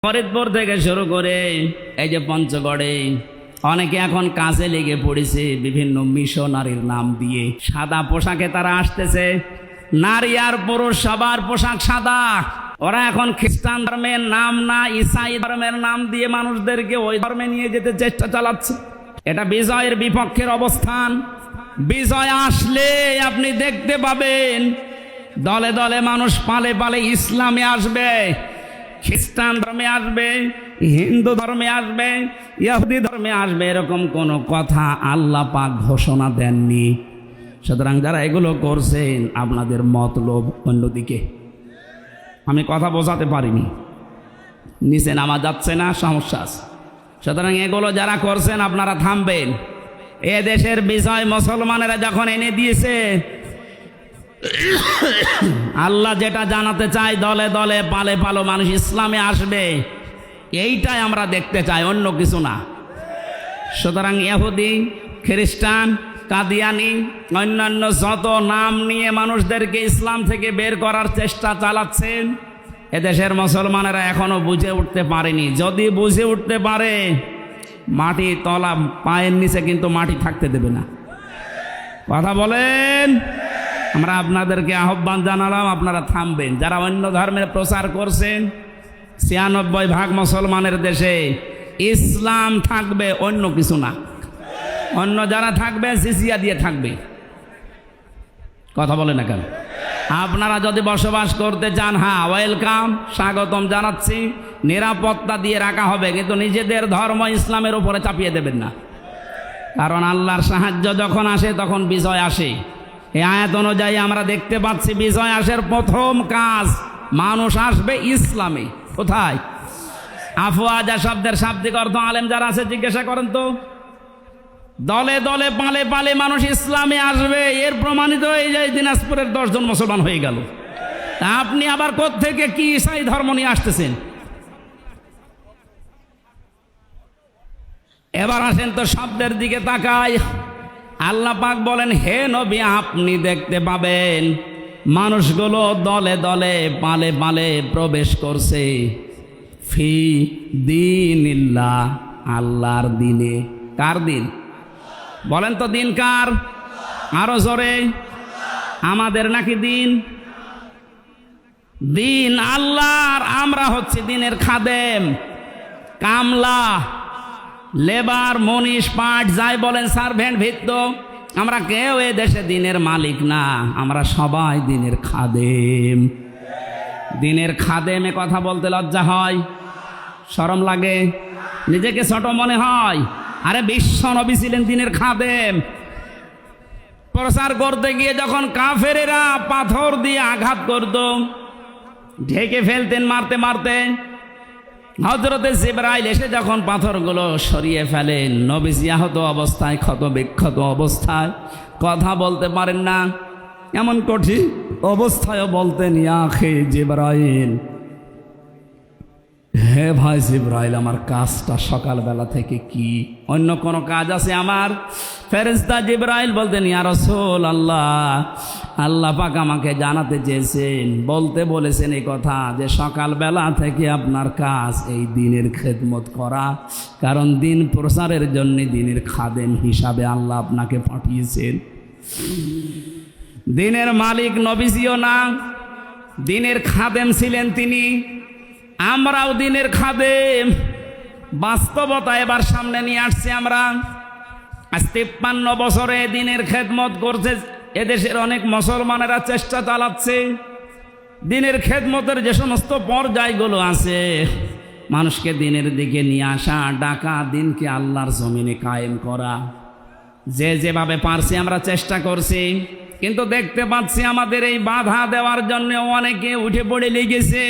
ফরিদপুর থেকে শুরু করে এই যে পঞ্চগড়ে অনেকে এখন কাজে লেগে পড়েছে বিভিন্ন মিশনারির নাম দিয়ে। সাদা পোশাকে তারা আসতেছে, নারী আর পুরুষ সবার পোশাক সাদা। ওরা এখন খ্রিস্টান ধর্মের নাম না, ঈসাই ধর্মের নাম দিয়ে মানুষদেরকে ওই ধর্মে নিয়ে যেতে চেষ্টা চালাচ্ছে। এটা বিজয়ের বিপক্ষের অবস্থান। বিজয় আসলে আপনি দেখতে পাবেন দলে দলে মানুষ পালে পালে ইসলামে আসবে, খ্রিস্টান ধর্মে আসবে, হিন্দু ধর্মে আসবে, ইহুদি ধর্মে আসবে। এরকম কোনো কথা আল্লাহ পাক ঘোষণা দেননি। সুতরাং যারা এগুলো করছেন আপনাদের মতলব অন্যদিকে। আমি কথা বোঝাতে পারিনি, নিচে নামা যাচ্ছে না, সমস্যা আছে। সুতরাং এগুলো যারা করছেন আপনারা থামবেন। এ দেশের বিজয় মুসলমানেরা যখন এনে দিয়েছে, আল্লাহ যেটা জানাতে চায় দলে দলে পালে পালো মানুষ ইসলামে আসবে, এইটাই আমরা দেখতে চাই, অন্য কিছু না। সুতরাং ইহুদি, খ্রিস্টান, কাদিয়ানি, অন্যান্য যত নাম নিয়ে মানুষদেরকে ইসলাম থেকে বের করার চেষ্টা চালাচ্ছেন, এদেশের মুসলমানেরা এখনো বুঝে উঠতে পারেনি। যদি বুঝে উঠতে পারে, মাটি তলা পায়ের নিচে কিন্তু মাটি থাকতে দেবে না। কথা বলেন। আমরা আপনাদেরকে আহ্বান জানালাম, আপনারা থামবেন। যারা অন্য ধর্মের প্রচার করছেন, ৯৬% মুসলমানের দেশে ইসলাম থাকবে, অন্য কিছু না। অন্য যারা থাকবে জিজিয়া দিয়ে থাকবে। কথা বলে না কেন? আপনারা যদি বসবাস করতে চান, হ্যাঁ ওয়েলকাম, স্বাগতম জানাচ্ছি, নিরাপত্তা দিয়ে রাখা হবে, কিন্তু নিজেদের ধর্ম ইসলামের উপরে চাপিয়ে দেবেন না। কারণ আল্লাহর সাহায্য যখন আসে তখন বিজয় আসে। এই আয়াত অনুযায়ী আমরা দেখতে পাচ্ছি বিজয় আসার প্রথম কাজ, মানুষ আসবে ইসলামে। কোথায়? আফওয়াজা শব্দের শাব্দিক অর্থ আলেম যারা আছে জিজ্ঞাসা করেন তো। দলে দলে পালে পালে মানুষ ইসলামে আসবে, এর প্রমাণিত এই যে দিনাজপুরের 10 জন মুসলমান হয়ে গেল। আপনি আবার কোত্থেকে কি ঈসাই ধর্ম নিয়ে আসতেছেন? এবার আসেন তো শব্দের দিকে তাকায়। আল্লাহ পাক বলেন, হে নবী আপনি দেখতে পাবেন মানুষগুলো দলে দলে পালে পালে প্রবেশ করছে ফি দীনিল্লাহ, আল্লাহর দিনে। কার দিন বলেন তো? দিন কার? আরো জোরে। আমাদের নাকি দিন? দিন আল্লাহর। আমরা হচ্ছে দিনের খাদেম, কামলা, লেবার, মনীষ, পাট, যাই বলেন, সার্ভেন্ট, ভিত্ত। আমরা কেউ এ দেশে দিনের মালিক না, আমরা সবাই দিনের খাদেম। দিনের খাদেমে কথা বলতে লজ্জা হয়, শরম লাগে, নিজেকে ছোট মনে হয়। আরে বিশ্ব নবী ছিলেন দিনের খাদেম। প্রচার করতে গিয়ে যখন কাফেরেরা পাথর দিয়ে আঘাত করত, ঢেকে ফেলতেন মারতে মারতে, হযরতে জিবরাইল এসে যখন পাথরগুলো সরিয়ে ফেলেন, নবীজি আহত অবস্থায়, ক্ষত বিক্ষত অবস্থায়, কথা বলতে পারেন না, এমন কঠিন অবস্থায় বলতেন, ইয়া আখি জিবরাইল, হে ভাই জিবরাইল, আমার কাজটা সকালবেলা থেকে কি? অন্য কোনো কাজ আছে আমার? ফেরেশতা জিবরাইল বলতেন, ইয়া রাসূলুল্লাহ, আল্লাহ পাক আমাকে জানাতে চেয়েছেন, বলতে বলেছেন এই কথা যে সকালবেলা থেকে আপনার কাজ এই দিনের খেদমত করা। কারণ দিন প্রচারের জন্য দিনের খাদেম হিসাবে আল্লাহ আপনাকে পাঠিয়েছেন। দিনের মালিক নবীজিও না, দিনের খাদেম ছিলেন তিনি। আমরাও দিনের খাদেম। বাস্তবতা এবার সামনে নিয়ে আসছি আমরা। আজ 53 বছরে দিনের খেদমত করছে এদেশের অনেক মুসলমানেরা, চেষ্টা চালাচ্ছে। দিনের খেদমতের যে সমস্ত পর্যায়গুলো আছে, মানুষকে দিনের দিকে নিয়ে আসা, ডাকা, দিনকে আল্লাহর জমিনে কায়েম করা, যে যেভাবে পারছি আমরা চেষ্টা করছি। কিন্তু দেখতে পাচ্ছি আমাদের এই বাধা দেওয়ার জন্য অনেকে উঠে পড়ে লেগেছে।